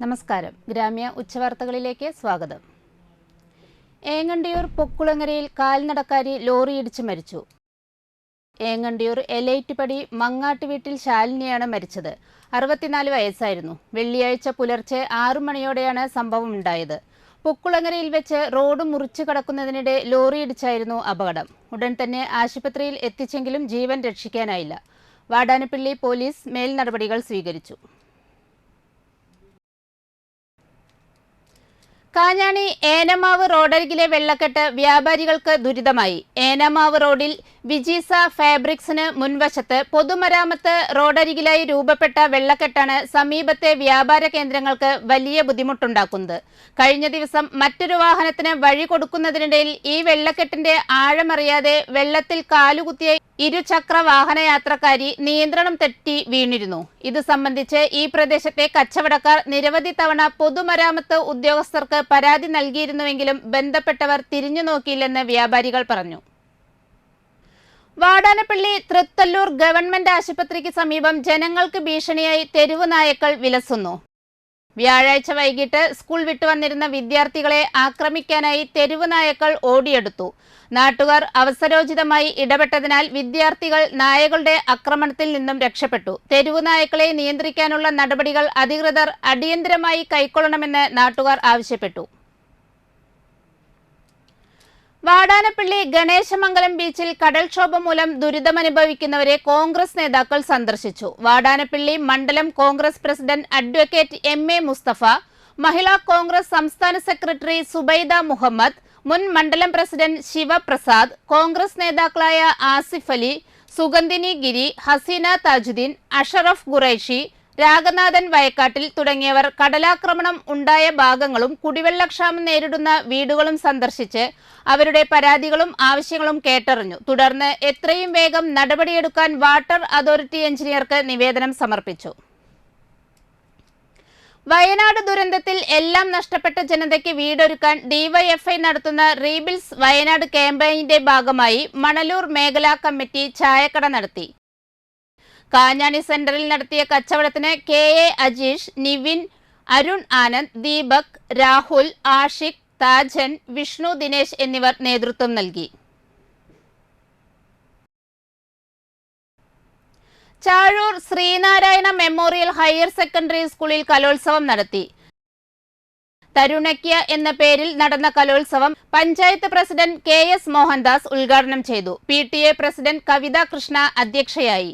നമസ്കാരം. ഗ്രാമ്യ ഉച്ചവാർത്തകളിലേക്ക് സ്വാഗതം. ഏങ്ങണ്ടിയൂർ പൊക്കുളങ്ങരയിൽ കാൽനടക്കാരി ലോറിയിടിച്ച് മരിച്ചു. ഏങ്ങണ്ടിയൂർ എലൈറ്റുപടി മങ്ങാട്ട് വീട്ടിൽ ശാലിനിയാണ് മരിച്ചത്. 64 വയസ്സായിരുന്നു. വെള്ളിയാഴ്ച പുലർച്ചെ 6 മണിയോടെയാണ് സംഭവം ഉണ്ടായത്. പൊക്കുളങ്ങരയിൽ വെച്ച് റോഡ് മുറിച്ചു കടക്കുന്നതിനിടെ ലോറിയിടിച്ചായിരുന്നു അപകടം. ഉടൻ തന്നെ ആശുപത്രിയിൽ എത്തിച്ചെങ്കിലും ജീവൻ രക്ഷിക്കാനായില്ല. വാടാനപ്പള്ളി പോലീസ് മേൽ നടപടികൾ സ്വീകരിച്ചു. കാഞ്ഞാണി ഏനമാവ് റോഡരികിലെ വെള്ളക്കെട്ട് വ്യാപാരികൾക്ക് ദുരിതമായി. ഏനമാവ് റോഡിൽ വിജീസ ഫാബ്രിക്സിന് മുൻവശത്ത് പൊതുമരാമത്ത് റോഡരികിലായി രൂപപ്പെട്ട വെള്ളക്കെട്ടാണ് സമീപത്തെ വ്യാപാര കേന്ദ്രങ്ങൾക്ക് വലിയ ബുദ്ധിമുട്ടുണ്ടാക്കുന്നത്. കഴിഞ്ഞ ദിവസം മറ്റൊരു വാഹനത്തിന് വഴി കൊടുക്കുന്നതിനിടയിൽ ഈ വെള്ളക്കെട്ടിന്റെ ആഴമറിയാതെ വെള്ളത്തിൽ കാലുകുത്തിയ ഇരുചക്ര വാഹനയാത്രക്കാരി നിയന്ത്രണം തെറ്റി വീണിരുന്നു. ഇത് സംബന്ധിച്ച് ഈ പ്രദേശത്തെ കച്ചവടക്കാർ നിരവധി തവണ പൊതുമരാമത്ത് ഉദ്യോഗസ്ഥർക്ക് പരാതി നൽകിയിരുന്നുവെങ്കിലും ബന്ധപ്പെട്ടവർ തിരിഞ്ഞു നോക്കിയില്ലെന്ന് വ്യാപാരികൾ പറഞ്ഞു. വാടാനപ്പള്ളി തൃത്തല്ലൂർ ഗവൺമെന്റ് ആശുപത്രിക്ക് സമീപം ജനങ്ങൾക്ക് ഭീഷണിയായി തെരുവ് നായക്കൾ വിലസുന്നു. വ്യാഴാഴ്ച വൈകിട്ട് സ്കൂൾ വിട്ടുവന്നിരുന്ന വിദ്യാർത്ഥികളെ ആക്രമിക്കാനായി തെരുവ് നായക്കൾ ഓടിയെടുത്തു. നാട്ടുകാർ അവസരോചിതമായി ഇടപെട്ടതിനാൽ വിദ്യാർത്ഥികൾ നായകളുടെ ആക്രമണത്തിൽ നിന്നും രക്ഷപ്പെട്ടു. തെരുവ് നായക്കളെ നിയന്ത്രിക്കാനുള്ള നടപടികൾ അധികൃതർ അടിയന്തരമായി കൈക്കൊള്ളണമെന്ന് നാട്ടുകാർ ആവശ്യപ്പെട്ടു. വാടാനപ്പള്ളി ഗണേശമംഗലം ബീച്ചിൽ കടൽക്ഷോഭം മൂലം ദുരിതമനുഭവിക്കുന്നവരെ കോൺഗ്രസ് നേതാക്കൾ സന്ദർശിച്ചു. വാടാനപ്പള്ളി മണ്ഡലം Congress president advocate M A. Mustafa, Mahila Congress സംസ്ഥാന സെക്രട്ടറി സുബൈദ മുഹമ്മദ്, മുൻ മണ്ഡലം പ്രസിഡന്റ് ശിവപ്രസാദ്, കോൺഗ്രസ് നേതാക്കളായ ആസിഫ് അലി, സുഗന്ധിനി ഗിരി, ഹസീന താജുദ്ദീൻ, അഷറഫ് ഖുറൈഷി, രാഗനാഥൻ വയക്കാട്ടിൽ തുടങ്ങിയവർ കടലാക്രമണം ഉണ്ടായ ഭാഗങ്ങളും കുടിവെള്ളക്ഷാമം നേരിടുന്ന വീടുകളും സന്ദർശിച്ച് അവരുടെ പരാതികളും ആവശ്യങ്ങളും കേട്ടറിഞ്ഞു. തുടർന്ന് എത്രയും വേഗം നടപടിയെടുക്കാൻ വാട്ടർ അതോറിറ്റി എഞ്ചിനീയർക്ക് നിവേദനം സമർപ്പിച്ചു. വയനാട് ദുരന്തത്തിൽ എല്ലാം നഷ്ടപ്പെട്ട ജനതയ്ക്ക് വീടൊരുക്കാൻ ഡിവൈഎഫ്ഐ നടത്തുന്ന റീബിൽസ് വയനാട് ക്യാമ്പയിന്റെ ഭാഗമായി മണലൂർ മേഖലാ കമ്മിറ്റി ചായക്കട നടത്തി. കാഞ്ഞാണി സെന്ററിൽ നടത്തിയ കച്ചവടത്തിന് കെ.എ. അജീഷ്, നിവിൻ, അരുൺ ആനന്ദ്, ദീപക്, രാഹുൽ, ആഷിഖ്, താജൻ, വിഷ്ണു ദിനേശ് എന്നിവർ നേതൃത്വം നൽകി. Chazhoor Sreenarayana memorial higher secondary സ്കൂളിൽ കലോത്സവം നടത്തി. തരുണയ്ക്യ എന്ന പേരിൽ നടന്ന കലോത്സവം പഞ്ചായത്ത് പ്രസിഡന്റ് കെ.എസ്. മോഹൻദാസ് ഉദ്ഘാടനം ചെയ്തു. PTA പ്രസിഡന്റ് കവിത കൃഷ്ണ അധ്യക്ഷയായി.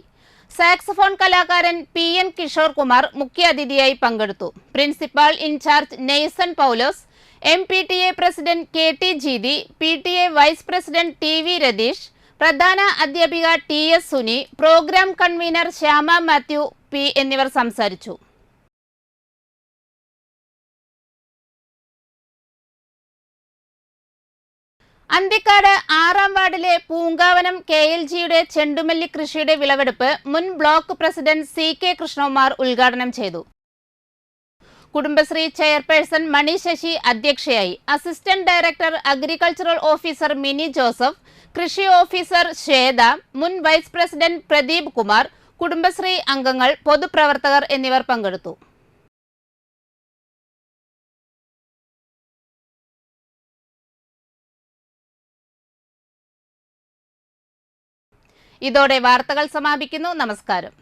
സാക്സഫോൺ കലാകാരൻ P.N. കിഷോർ കുമാർ മുഖ്യാതിഥിയായി പങ്കെടുത്തു. Principal in charge Neyson Paulose, MPTA president K.T. Jeethi, PTA vice president T.V. Ratheesh, പ്രധാന അധ്യാപിക T.S. Suni, programme convener Shyama Mathew P എന്നിവർ സംസാരിച്ചു. അന്തിക്കാട് 6-ാം വാർഡിലെ പൂങ്കാവനം KLGയുടെ ചെണ്ടുമല്ലി കൃഷിയുടെ വിളവെടുപ്പ് മുൻ ബ്ലോക്ക് പ്രസിഡന്റ് C.K. കൃഷ്ണകുമാർ ഉദ്ഘാടനം ചെയ്തു. കുടുംബശ്രീ ചെയർപേഴ്സൺ മണി ശശി അധ്യക്ഷയായി. Assistant director agricultural officer Mini Joseph, കൃഷി ഓഫീസർ ശ്വേത, മുൻ വൈസ് പ്രസിഡന്റ് പ്രദീപ് കുമാർ, കുടുംബശ്രീ അംഗങ്ങൾ, പൊതുപ്രവർത്തകർ എന്നിവർ പങ്കെടുത്തു. ഇതോടെ വാർത്തകൾ സമാപിക്കുന്നു. നമസ്കാരം.